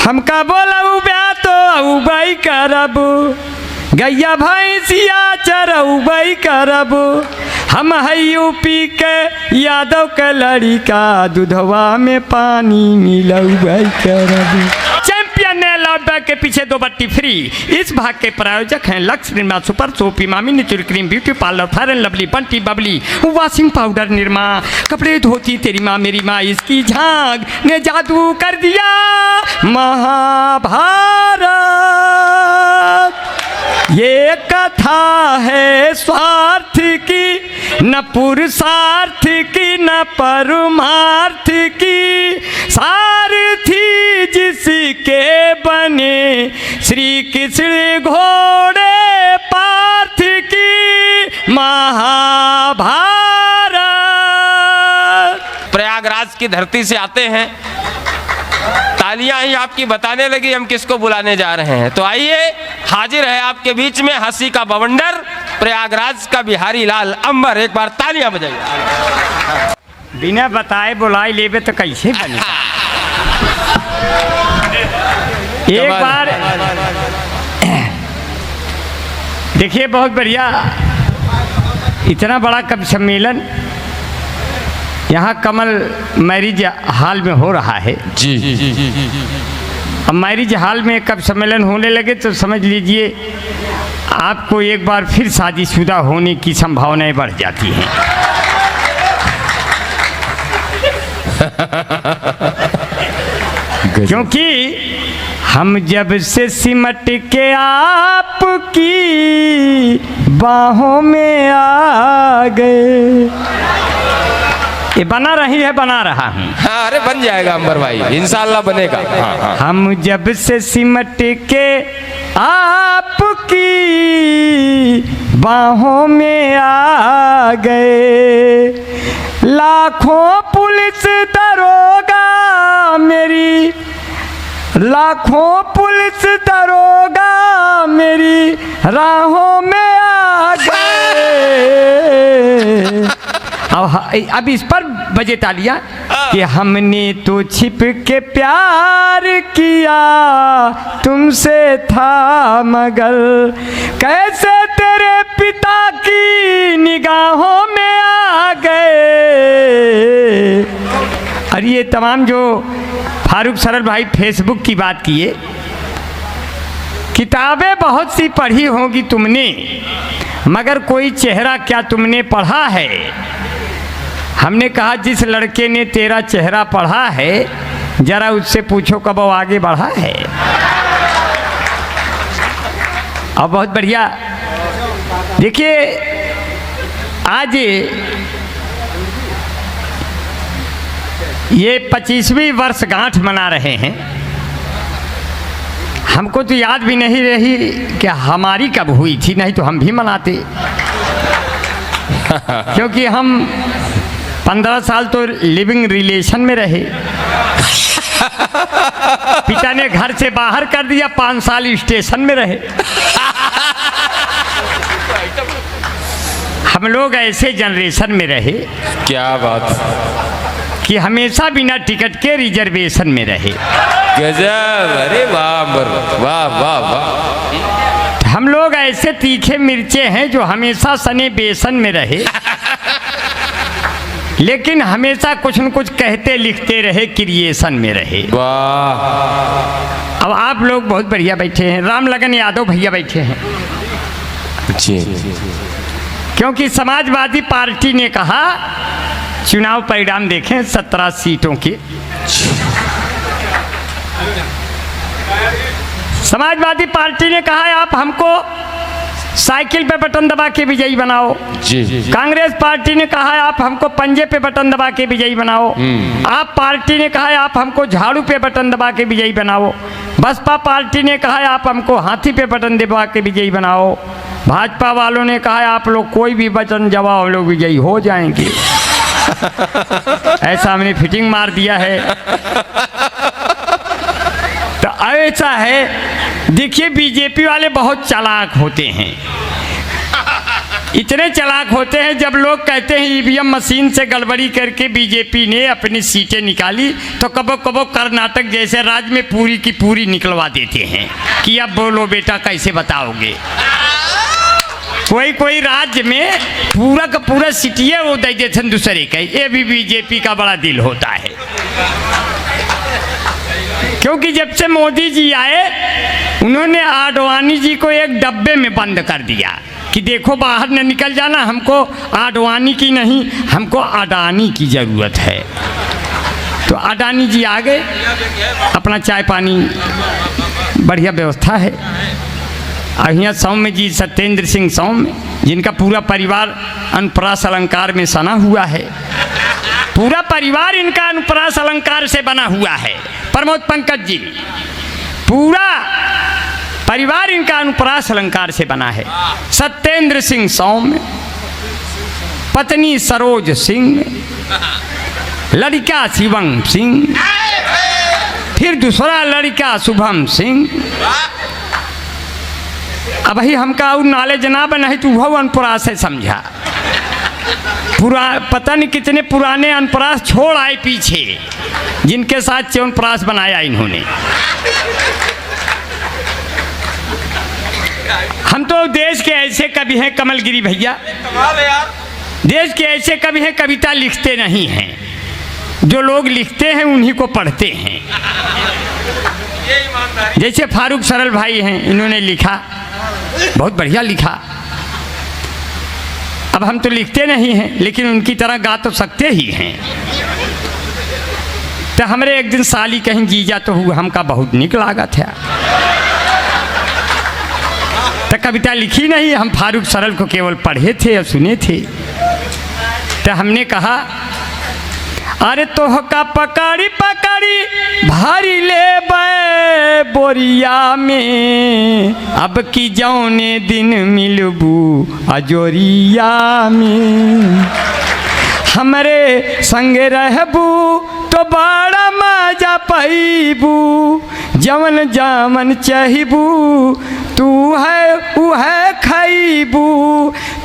हमका बोलऊ ब्या तो अउबई करब, गैया भैंसिया चरउबई करब। हम है यूपी के यादव के लड़िका, दूधवा में पानी मिलउबई करब। चैंपियन लव के पीछे 2 बट्टी फ्री। इस भाग के प्रायोजक हैं लक्ष्य Nirma super soap, Emami natural cream, beauty parlour, fair and lovely, Bunty Babli, washing powder Nirma, कपड़े धोती तेरी माँ मेरी माँ, इसकी झांक ने जादू कर दिया महाभारत। ये कथा है स्वार्थ की, न पुरुषार्थ की, न परमार्थ की, सारथी जिसके बने श्री कृष्ण घोड़े पार्थ की महाभारत। प्रयागराज की धरती से आते हैं, तालियां ही आपकी बताने लगी हम किसको बुलाने जा रहे हैं। तो आइए, हाजिर है आपके बीच में हंसी का बवंडर, प्रयागराज का बिहारी लाल अंबर। एक बार तालियां बजाइए। बिना बताए बुलाए लेबे तो कैसे बने। एक बार देखिए, बहुत बढ़िया, इतना बड़ा कवि सम्मेलन यहाँ कमल मैरिज हॉल में हो रहा है जी। अब मैरिज हॉल में कब सम्मेलन होने लगे तो समझ लीजिए आपको एक बार फिर शादीशुदा होने की संभावनाएं बढ़ जाती हैं। क्योंकि हम जब से सिमट के आपकी बाहों में आ गए। ये बना रही है, बना रहा हूँ। हाँ, अरे बन जाएगा अंबर भाई, इंशाल्लाह बनेगा। हाँ, हाँ। हम जब से सिमट के आपकी बाहों में आ गए, लाखों पुलिस दरोगा मेरी, लाखों पुलिस दरोगा मेरी राहों में आ गए। अब इस पर बजे तालियां कि हमने तो छिप के प्यार किया तुमसे था, मगर कैसे तेरे पिता की निगाहों में आ गए। और ये तमाम जो फारूक सरल भाई फेसबुक की बात किए, किताबें बहुत सी पढ़ी होगी तुमने, मगर कोई चेहरा क्या तुमने पढ़ा है। हमने कहा जिस लड़के ने तेरा चेहरा पढ़ा है जरा उससे पूछो कब वो आगे बढ़ा है। अब बहुत बढ़िया देखिए, आज ये 25वीं वर्षगांठ मना रहे हैं। हमको तो याद भी नहीं रही कि हमारी कब हुई थी, नहीं तो हम भी मनाते। क्योंकि हम 15 साल तो लिविंग रिलेशन में रहे। पिता ने घर से बाहर कर दिया, 5 साल स्टेशन में रहे। हम लोग ऐसे जनरेशन में रहे, क्या बात, कि हमेशा बिना टिकट के रिजर्वेशन में रहे। गजब, अरे वाह वाह वाह वाह। हम लोग ऐसे तीखे मिर्चे हैं जो हमेशा सने बेसन में रहे, लेकिन हमेशा कुछ न कुछ कहते लिखते रहे, क्रिएशन में रहे। वाह। अब आप लोग बहुत बढ़िया बैठे हैं, राम लगन यादव भैया बैठे हैं जी। क्योंकि समाजवादी पार्टी ने कहा, चुनाव परिणाम देखें 17 सीटों के, समाजवादी पार्टी ने कहा आप हमको साइकिल पे बटन दबा के विजयी बनाओ। जी, जी, जी। कांग्रेस पार्टी ने कहा आप हमको पंजे पे बटन दबा के विजयी बनाओ। आप पार्टी ने कहा आप हमको झाड़ू पे बटन दबा के विजयी बनाओ। बसपा पार्टी ने कहा आप हमको हाथी पे बटन दबा के विजयी बनाओ। भाजपा वालों ने कहा आप लोग कोई भी बटन दबाओ, हम लोग विजयी हो जाएंगे। ऐसा हमने फिटिंग मार दिया है। तो ऐसा है, देखिए बीजेपी वाले बहुत चालाक होते हैं। इतने चालाक होते हैं, जब लोग कहते हैं ईवीएम मशीन से गड़बड़ी करके बीजेपी ने अपनी सीटें निकाली, तो कबो कबो कर्नाटक जैसे राज्य में पूरी की पूरी निकलवा देते हैं कि अब बोलो बेटा कैसे बताओगे। कोई कोई राज्य में पूरा का पूरा सिटिया वो दे देते हैं दूसरे का। ये भी बीजेपी का बड़ा दिल होता है, क्योंकि जब से मोदी जी आए उन्होंने आडवाणी जी को एक डब्बे में बंद कर दिया कि देखो बाहर न निकल जाना, हमको आडवाणी की नहीं, हमको अडानी की ज़रूरत है। तो अडानी जी आ गए, अपना चाय पानी बढ़िया व्यवस्था है। और यहाँ सौम्य जी, सत्येंद्र सिंह सौम्य, जिनका पूरा परिवार अनुप्रास अलंकार में सना हुआ है, पूरा परिवार इनका अनुप्रास अलंकार से बना हुआ है। प्रमोद पंकज जी, पूरा परिवार इनका अनुप्रास अलंकार से बना है। सत्येंद्र सिंह सौम्य, पत्नी सरोज सिंह, लड़का शिवम सिंह, फिर दूसरा लड़का शुभम सिंह। अब ही हमका और नाले जनाब नहीं तो वह अनपरास है समझा। पूरा पता नहीं कितने पुराने अनपरास छोड़ आए पीछे, जिनके साथ च्यवनप्राश बनाया इन्होंने। हम तो देश के ऐसे कवि हैं कमलगिरी भैया, देश के ऐसे कवि हैं कविता लिखते नहीं हैं, जो लोग लिखते हैं उन्हीं को पढ़ते हैं। जैसे फारूक सरल भाई हैं, इन्होंने लिखा, बहुत बढ़िया लिखा। अब हम तो लिखते नहीं हैं, लेकिन उनकी तरह गा तो सकते ही हैं। तो हमरे एक दिन साली कहीं जीजा तो हुआ, हमका बहुत निक लागत है। तो कविता लिखी नहीं, हम फारूक सरल को केवल पढ़े थे और सुने थे। तो हमने कहा, अरे तोहका पकड़ी पकड़ी भारी ले बोरिया में, अब की जौने दिन मिलबू अजोरिया में, हमरे संग रहबू तो बड़ा मजा पैबू, जवन जामन चाहिबू तू है उ है खैबू,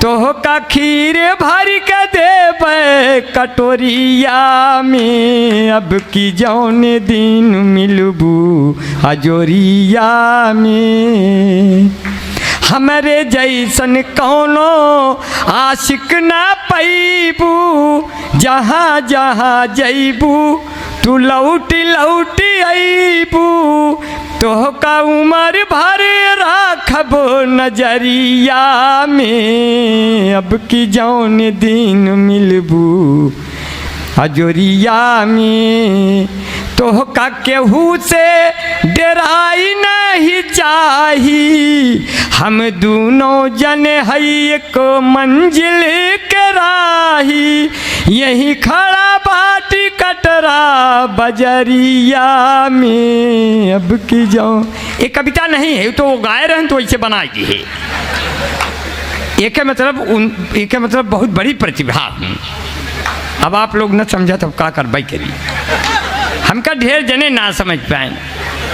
तो का खीर भर के देबे कटोरिया में, अब की जौन दिन मिलबू अजोरिया में, हमरे जैसन कौनो आशिक ना पैबू, जहाँ जहाँ जैबू तू लौट लौट अबू, तो का उम्र भर राखब नजरिया में, अब की जौन दिन मिलबू अजोरिया में, तो का केहू से डराई नहीं चाही, हम दोनों जने है एक मंजिल के राही, यही खड़ा बाटी कटरा बजरिया में, अब की जाओ। ये कविता नहीं है, तो वो गाए रहे तो ऐसे बनाई दी है। एक मतलब बहुत बड़ी प्रतिभा हूँ। अब आप लोग न समझा तो क्या करवाई करी। हमका ढेर जने ना समझ पाए,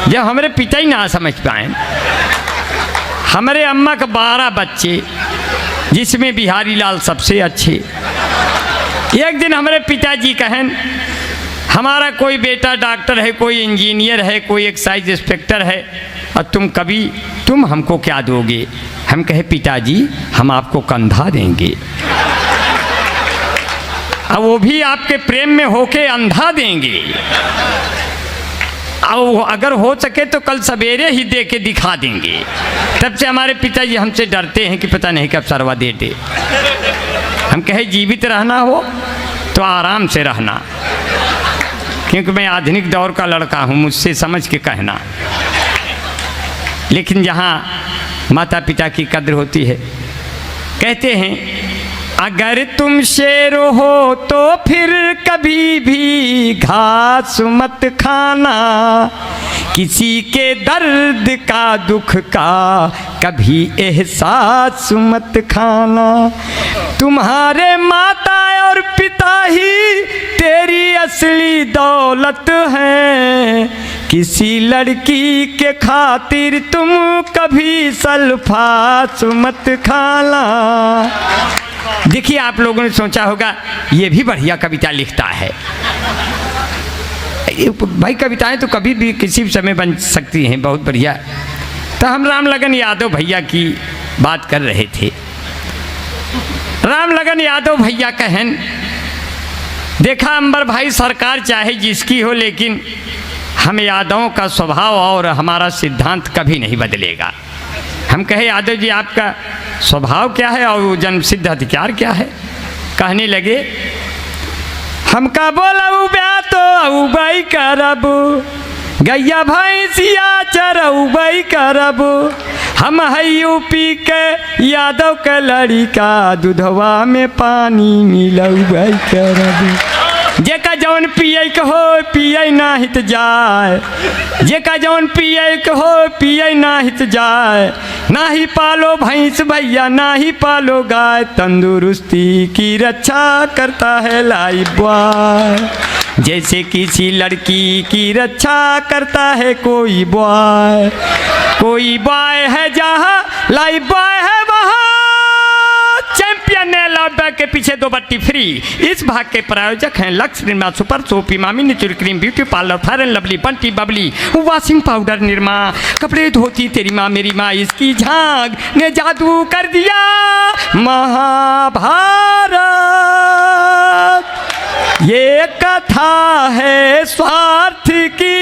जब हमारे पिता ही ना समझ पाए। हमारे अम्मा के 12 बच्चे, जिसमें बिहारी लाल सबसे अच्छे। एक दिन हमारे पिताजी कहें, हमारा कोई बेटा डॉक्टर है, कोई इंजीनियर है, कोई एक्साइज इंस्पेक्टर है, और तुम हमको क्या दोगे? हम कहे, पिताजी हम आपको कंधा देंगे, अब वो भी आपके प्रेम में होके अंधा देंगे, और अगर हो सके तो कल सवेरे ही दे के दिखा देंगे। तब से हमारे पिताजी हमसे डरते हैं कि पता नहीं कब सरवा दे दे। हम कहे, जीवित रहना हो तो आराम से रहना, क्योंकि मैं आधुनिक दौर का लड़का हूँ, मुझसे समझ के कहना। लेकिन जहाँ माता पिता की कद्र होती है, कहते हैं, अगर तुम शेर हो तो फिर कभी भी घास मत खाना, किसी के दर्द का दुख का कभी एहसास मत खाना, तुम्हारे माता और पिता ही तेरी असली दौलत हैं, किसी लड़की के खातिर तुम कभी सल्फास मत खाना। देखिए, आप लोगों ने सोचा होगा ये भी बढ़िया कविता लिखता है। भाई कविताएं तो कभी भी किसी भी समय बन सकती हैं, बहुत बढ़िया। तो हम रामलगन यादव भैया की बात कर रहे थे। रामलगन यादव भैया कहन, देखा अंबर भाई, सरकार चाहे जिसकी हो, लेकिन हम यादवों का स्वभाव और हमारा सिद्धांत कभी नहीं बदलेगा। हम कहे यादव जी आपका स्वभाव क्या है और जन्मसिद्ध अधिकार क्या है? कहने लगे, हमका बोला ब्या तो अउबई करब, गैया भैंसिया चरउबई करब, हम है यूपी के यादव के लड़िका, दूधवा में पानी मिलउबई करब। जेका जौन पिए के हो पिए ना हित जाए, जेका जौन पिए के हो पिए ना हित जाए, ना ही पालो भैंस भैया ना ही पालो गाय, तंदुरुस्ती की रक्षा करता है लाइफ बॉय, जैसे किसी लड़की की रक्षा करता है कोई बॉय। कोई बॉय है जहाँ लाइफ बॉय है वहाँ, चैंपियन ने लव बैग के पीछे 2 बट्टी फ्री। इस भाग के प्रायोजक हैं लक्ष्य Nirma super soap, Emami natural cream, beauty parlour, fair and lovely, Bunty Babli, washing powder Nirma, कपड़े धोती तेरी माँ मेरी माँ, इसकी झांग ने जादू कर दिया महाभारत। ये कथा है स्वार्थ की,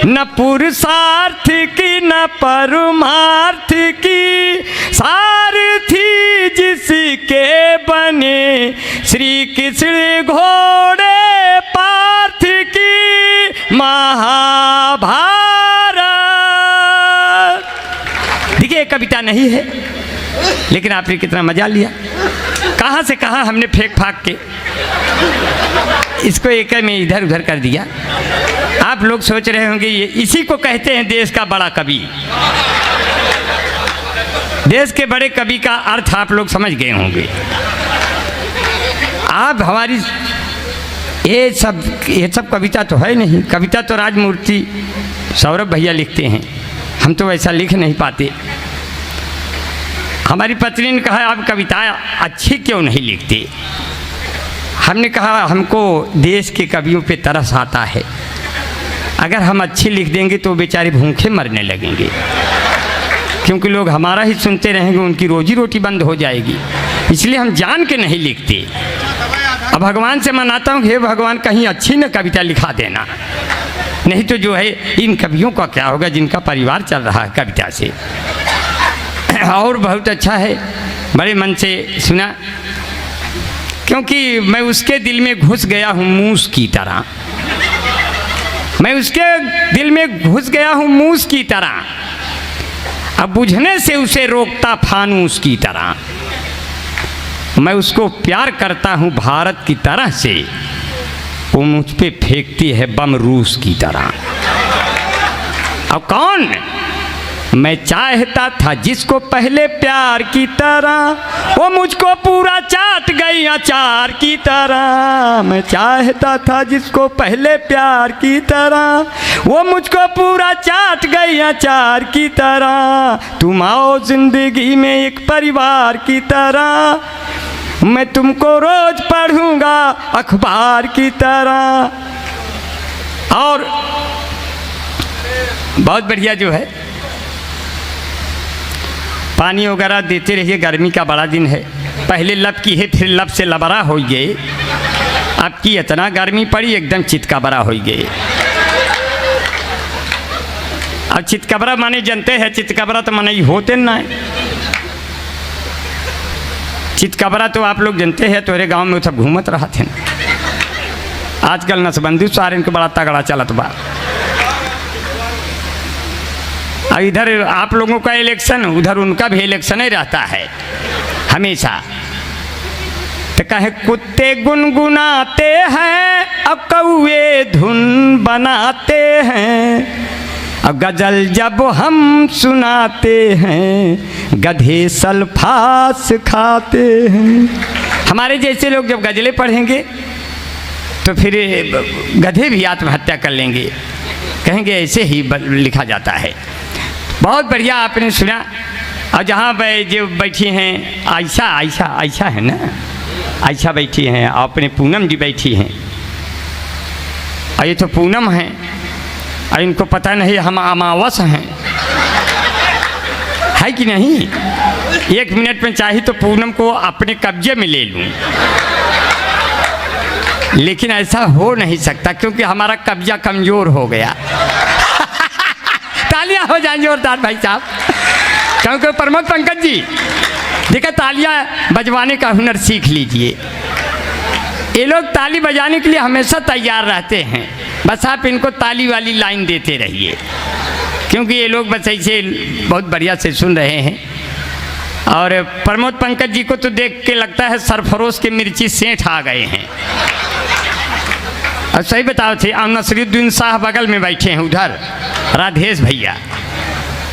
न पुरुषार्थ की, न परमार्थ की, सारथी जिसके बने श्री कृष्ण घोड़े पार्थ की महाभारत। देखिए कविता नहीं है, लेकिन आपने कितना मजा लिया। कहाँ से कहाँ हमने फेंक फाक के इसको एक में इधर उधर कर दिया। आप लोग सोच रहे होंगे ये इसी को कहते हैं देश का बड़ा कवि। देश के बड़े कवि का अर्थ आप लोग समझ गए होंगे। आप हमारी ये सब कविता तो है नहीं। कविता तो राजमूर्ति सौरभ भैया लिखते हैं, हम तो वैसा लिख नहीं पाते। हमारी पत्नी ने कहा आप कविताएं अच्छी क्यों नहीं लिखते? हमने कहा हमको देश के कवियों पे तरस आता है। अगर हम अच्छी लिख देंगे तो बेचारे भूखे मरने लगेंगे, क्योंकि लोग हमारा ही सुनते रहेंगे, उनकी रोजी रोटी बंद हो जाएगी। इसलिए हम जान के नहीं लिखते। अब भगवान से मनाता हूँ, हे भगवान कहीं अच्छी न कविता लिखा देना, नहीं तो जो है इन कवियों का क्या होगा जिनका परिवार चल रहा है कविता से। और बहुत अच्छा है, बड़े मन से सुना, क्योंकि मैं उसके दिल में घुस गया हूँ मूस की तरह। मैं उसके दिल में घुस गया हूँ मूस की तरह, अब बुझने से उसे रोकता फानूस की तरह। मैं उसको प्यार करता हूँ भारत की तरह से, वो मुझ पे फेंकती है बम रूस की तरह। अब कौन? मैं चाहता था जिसको पहले प्यार की तरह, वो मुझको पूरा चाट गई अचार की तरह। मैं चाहता था जिसको पहले प्यार की तरह, वो मुझको पूरा चाट गई अचार की तरह। तुम आओ जिंदगी में एक परिवार की तरह, मैं तुमको रोज पढ़ूंगा अखबार की तरह। और बहुत बढ़िया जो है, पानी वगैरह देते रहिए, गर्मी का बड़ा दिन है। पहले लब की है फिर लब से लबरा हो गए, अब की इतना गर्मी पड़ी एकदम चितकबरा हो गए। अब चितकबरा माने जानते हैं, चितकबरा तो माने होते ना है। चितकबरा तो आप लोग जानते हैं, तोरे गांव में सब घूमत रहा थे। आजकल नसबंदी सारे इनको बड़ा तगड़ा चलत बा। और इधर आप लोगों का इलेक्शन, उधर उनका भी इलेक्शन ही रहता है हमेशा। तो कहे कुत्ते गुनगुनाते हैं अब कौए धुन बनाते हैं, अब गजल जब हम सुनाते हैं गधे सल्फास खाते हैं। हमारे जैसे लोग जब गजलें पढ़ेंगे तो फिर गधे भी आत्महत्या कर लेंगे। कहेंगे ऐसे ही लिखा जाता है। बहुत बढ़िया आपने सुना। और जहाँ पे जो बैठी हैं आयशा, आयशा आयशा है ना, आयशा बैठी हैं, अपने पूनम जी बैठी हैं। और ये तो पूनम है और इनको पता नहीं हम अमावस हैं, है कि नहीं। एक मिनट में चाहे तो पूनम को अपने कब्जे में ले लूं, लेकिन ऐसा हो नहीं सकता क्योंकि हमारा कब्जा कमज़ोर हो गया। तालियां हो जाएं जोरदार भाई साहब, क्योंकि प्रमोद पंकज जी देखा तालियां बजवाने का हुनर सीख लीजिए। ये लोग ताली बजाने के लिए हमेशा तैयार रहते हैं, बस आप इनको ताली वाली लाइन देते रहिए, क्योंकि ये लोग बस ऐसे बहुत बढ़िया से सुन रहे हैं। और प्रमोद पंकज जी को तो देख के लगता है सरफरोश के मिर्ची सेठ आ गए हैं। और सही बताओ थे, और नसरुद्दीन शाह बगल में बैठे हैं उधर, राधेश भैया।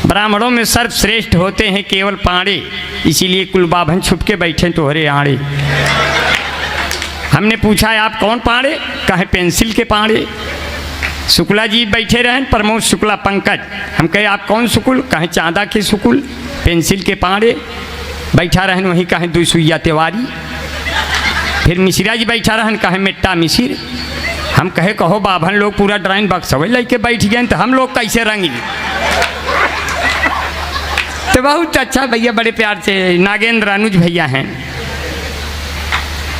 ब्राह्मणों में सर्वश्रेष्ठ होते हैं केवल पाड़े, इसीलिए कुलबाभन छुप के बैठे तोहरे आड़े। हमने पूछा आप कौन पाड़े, कहे पेंसिल के पाड़े। शुक्ला जी बैठे रहें, प्रमोद शुक्ला पंकज। हम कहे आप कौन शुक्ल, कहे चांदा के शुक्ल, पेंसिल के पाड़े। बैठा रहन वहीं कहे दुसुइया तिवारी। फिर मिश्रा जी बैठा रहन, कहे मिट्टा मिसिर। हम कहे कहो बाभन लोग पूरा ड्राइंग बक्स हो लेके बैठ गए तो हम लोग कैसे रंगी। तो बहुत अच्छा भैया, बड़े प्यार से नागेंद्र अनुज भैया हैं,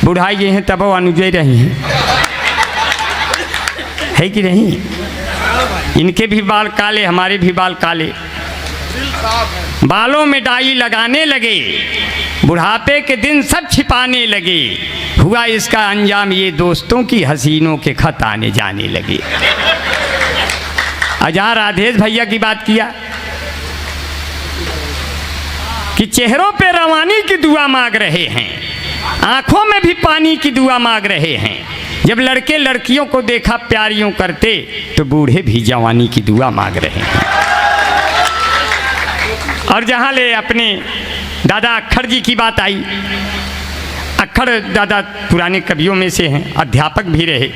बुढ़ाई ये हैं तब वो अनुज रही हैं, है कि नहीं। इनके भी बाल काले, हमारे भी बाल काले। बालों में डाई लगाने लगे, बुढ़ापे के दिन सब छिपाने लगे। हुआ इसका अंजाम ये दोस्तों की हसीनों के खत आने जाने लगे। अजहाँ राधेश भैया की बात किया कि चेहरों पे रवानी की दुआ मांग रहे हैं, आंखों में भी पानी की दुआ मांग रहे हैं। जब लड़के लड़कियों को देखा प्यारियों करते तो बूढ़े भी जवानी की दुआ मांग रहे हैं। और जहाँ ले अपने दादा अक्खड़ जी की बात आई, अक्खड़ दादा पुराने कवियों में से हैं, अध्यापक भी रहे।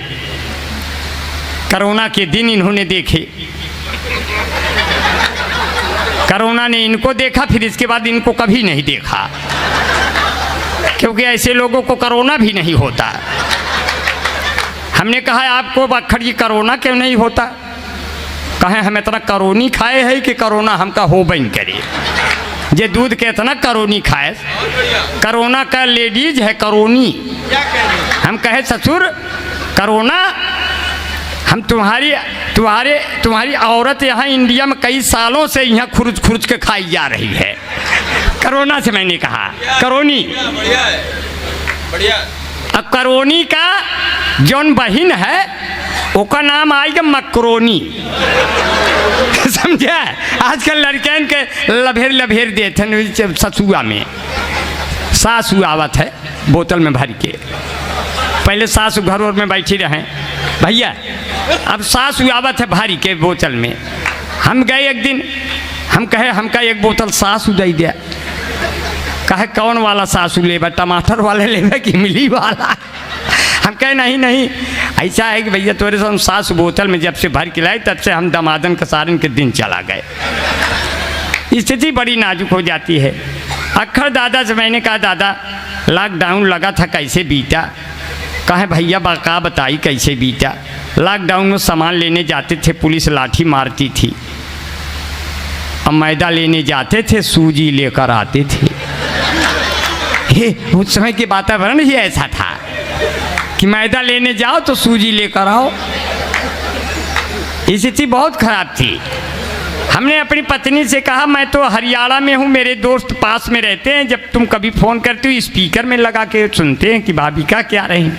कोरोना के दिन इन्होंने देखे, कोरोना ने इनको देखा, फिर इसके बाद इनको कभी नहीं देखा, क्योंकि ऐसे लोगों को कोरोना भी नहीं होता। हमने कहा आपको अक्खड़ जी कोरोना क्यों नहीं होता, कहें हम इतना करोनी खाए है कि कोरोना हमका हो बन करे। जे दूध के इतना करोनी खाए, कोरोना का लेडीज है करोनी। हम कहे ससुर कोरोना, हम तुम्हारी औरत यहाँ इंडिया में कई सालों से यहाँ खुर्च खुर्च के खाई जा रही है। कोरोना से मैंने कहा करोनी। अब करोनी का जौन बहिन है उसका नाम आएगा मकरोनी। समझे, आजकल लड़कियन के लभेर लभेर देते ससुआ में। सासू आवत है बोतल में भर के, पहले सासू घर और में बैठी रहे भैया, अब सासू आवत है भारी के बोतल में। हम गए एक दिन, हम कहे हमका एक बोतल सासू दे दिया। कहे कौन वाला सासू लेबा, टमाटर वाले लेबा कि मिली वाला। हम कहे नहीं नहीं, ऐसा है कि भैया तोरे से हम सासू बोतल में जब से भर के लाए तब से हम दमादन कसारन के दिन चला गए। स्थिति बड़ी नाजुक हो जाती है। अक्खड़ दादा से मैंने कहा दादा लॉकडाउन लगा था कैसे बीता। कहे भैया बाका बताई कैसे बीता। लॉकडाउन में सामान लेने जाते थे, पुलिस लाठी मारती थी। अब मैदा लेने जाते थे, सूजी लेकर आते थे। उस समय के वातावरण ही ऐसा था कि मैदा लेने जाओ तो सूजी लेकर आओ। स्थिति बहुत खराब थी। हमने अपनी पत्नी से कहा मैं तो हरियाणा में हूँ, मेरे दोस्त पास में रहते हैं, जब तुम कभी फ़ोन करते हो स्पीकर में लगा के सुनते हैं कि भाभी का क्या रही।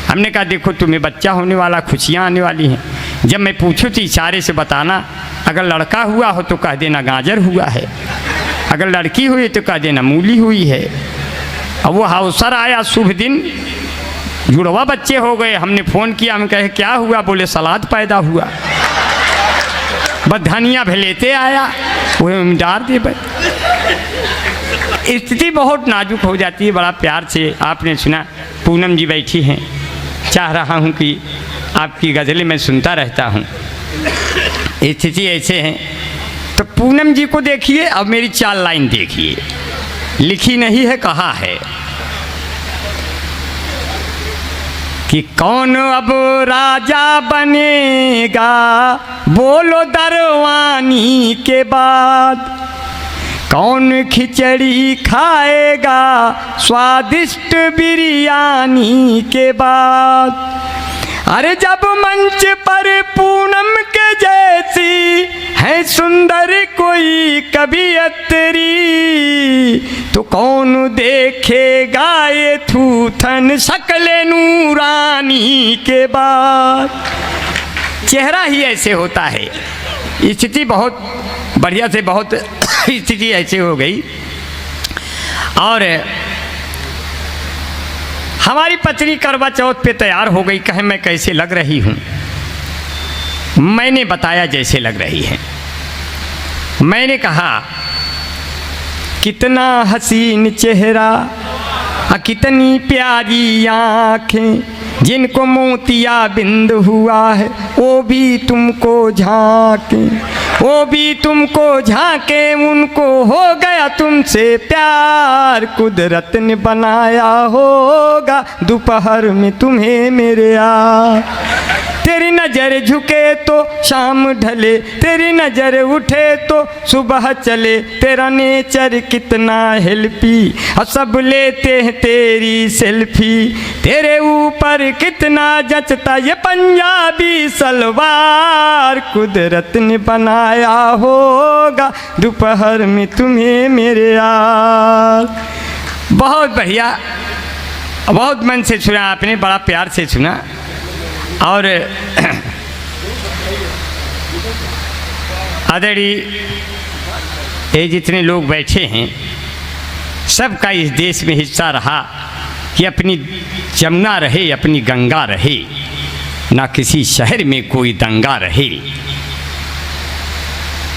हमने कहा देखो तुम्हें बच्चा होने वाला, खुशियाँ आने वाली हैं। जब मैं पूछूँ तो इशारे से बताना, अगर लड़का हुआ हो तो कह देना गाजर हुआ है, अगर लड़की हुई तो कह देना मूली हुई है। अब वो अवसर आया, शुभ दिन, जुड़वा बच्चे हो गए। हमने फ़ोन किया, हम कहे क्या हुआ, बोले सलाद पैदा हुआ। बस धनिया भेलेते आया, वह डाल दे। स्थिति बहुत नाजुक हो जाती है। बड़ा प्यार से आपने सुना, पूनम जी बैठी हैं, चाह रहा हूँ कि आपकी गज़लें मैं सुनता रहता हूँ। स्थिति ऐसे हैं। तो पूनम जी को देखिए, अब मेरी 4 लाइन देखिए, लिखी नहीं है, कहा है कि कौन अब राजा बनेगा, बोलो दरवानी के बाद, कौन खिचड़ी खाएगा स्वादिष्ट बिरयानी के बाद। अरे जब मंच पर पूनम के जैसी है सुंदर कोई कवियत्री, तो कौन देखेगा ये थूथन शक्ल नूरानी के बाद। चेहरा ही ऐसे होता है। स्थिति बहुत बढ़िया से बहुत स्थिति ऐसे हो गई। और हमारी पत्नी करवा चौथ पे तैयार हो गई, कहे मैं कैसे लग रही हूँ। मैंने बताया जैसे लग रही है। मैंने कहा कितना हसीन चेहरा, कितनी प्यारी आँखें, जिनको मोतिया बिंद हुआ है वो भी तुमको झांके, वो भी तुमको झांके, उनको हो गया तुमसे प्यार, कुदरत ने बनाया होगा दोपहर में तुम्हें मेरे यार। तेरी नज़र झुके तो शाम ढले, तेरी नज़र उठे तो सुबह चले, तेरा नेचर कितना हेल्पी, और सब लेते हैं तेरी सेल्फी, तेरे ऊपर कितना जचता ये पंजाबी सलवार, कुदरत ने बनाया होगा दोपहर में तुम्हें मेरे यार। बहुत बढ़िया, बहुत मन से सुना आपने, बड़ा प्यार से सुना। और आदरणीय ये जितने लोग बैठे हैं, सबका इस देश में हिस्सा रहा कि अपनी जमुना रहे, अपनी गंगा रहे, ना किसी शहर में कोई दंगा रहे।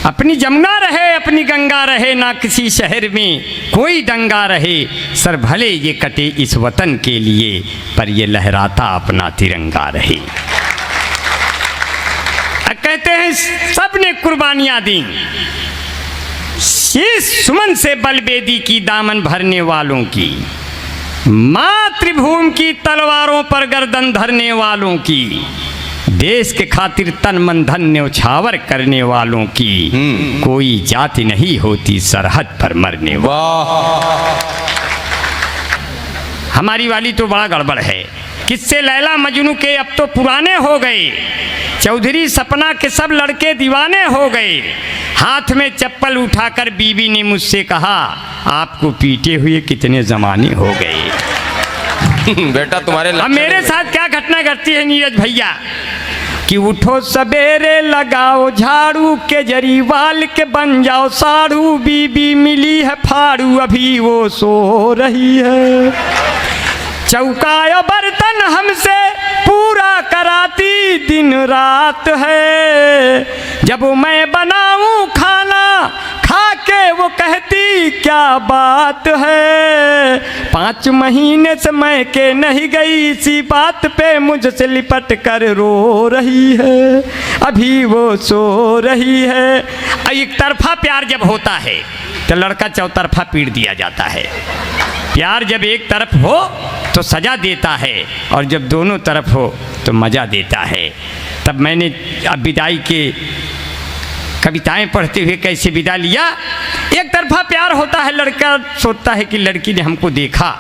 अपनी जमुना रहे, अपनी गंगा रहे, ना किसी शहर में कोई दंगा रहे। सर भले ये कटे इस वतन के लिए, पर ये लहराता अपना तिरंगा रहे। कहते हैं सबने कुर्बानियां दी, शीश सुमन से बलबेदी की दामन भरने वालों की, मातृभूमि की तलवारों पर गर्दन धरने वालों की, देश के खातिर तन मन धन न्यौछावर करने वालों की, कोई जाति नहीं होती सरहद पर मरने वाली। हमारी वाली तो बड़ा गड़बड़ है। किससे लैला मजनू के अब तो पुराने हो गए, चौधरी सपना के सब लड़के दीवाने हो गए। हाथ में चप्पल उठाकर बीवी ने मुझसे कहा, आपको पीटे हुए कितने जमाने हो गए। बेटा तुम्हारे अब मेरे साथ क्या घटना घटती है नीरज भैया, कि उठो सवेरे लगाओ झाड़ू, केजरीवाल के बन जाओ साड़ू, बीबी मिली है फाड़ू अभी वो सो रही है। चौका बर्तन हमसे पूरा कराती दिन रात है, जब मैं बनाऊं खाना खा के वो कहती क्या बात है। 5 महीने से मैं के नहीं गई, इसी बात पे मुझसे लिपट कर रो रही है, अभी वो सो रही है। एक तरफा प्यार जब होता है तो लड़का चौतरफा पीट दिया जाता है। प्यार जब एक तरफ हो तो सजा देता है, और जब दोनों तरफ हो तो मज़ा देता है। तब मैंने अब विदाई के कविताएं पढ़ते हुए कैसे विदा लिया। एक तरफा प्यार होता है, लड़का सोचता है कि लड़की ने हमको देखा,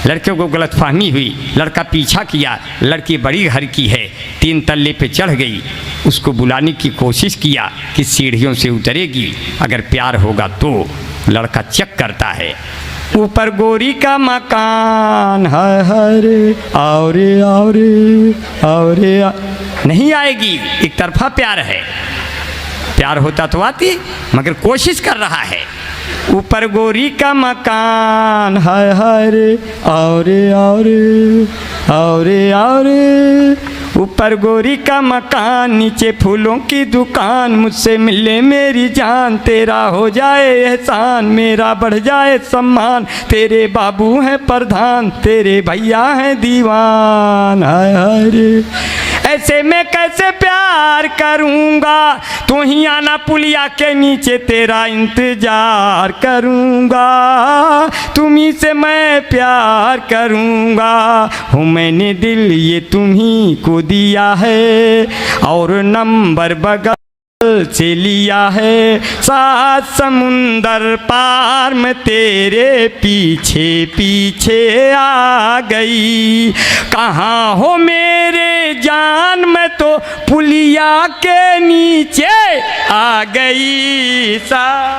लड़के को गलतफहमी हुई, लड़का पीछा किया, लड़की बड़ी घर की है, 3 तल्ले पे चढ़ गई, उसको बुलाने की कोशिश किया कि सीढ़ियों से उतरेगी, अगर प्यार होगा तो। लड़का चेक करता है, ऊपर गोरी का मकान है, हरे औरे औरे औरे नहीं आएगी। एक तरफा प्यार है, प्यार होता तो आती, मगर कोशिश कर रहा है। ऊपर गोरी का मकान है, हरे औरे औरे औरे औरे ऊपर गोरी का मकान, नीचे फूलों की दुकान। मुझसे मिले मेरी जान, तेरा हो जाए एहसान, मेरा बढ़ जाए सम्मान। तेरे बाबू हैं प्रधान, तेरे भैया हैं दीवान। हाय हाय रे, ऐसे में कैसे प्यार करूँगा, तू ही आना पुलिया के नीचे, तेरा इंतजार करूँगा। तुम्ही से मैं प्यार करूँगा, हूँ मैंने दिल ये तुम्ही को दिया है, और नंबर बगल से लिया है। 7 समुंदर पार में तेरे पीछे पीछे आ गई। कहाँ हो मेरे जान, मैं तो पुलिया के नीचे आ गई।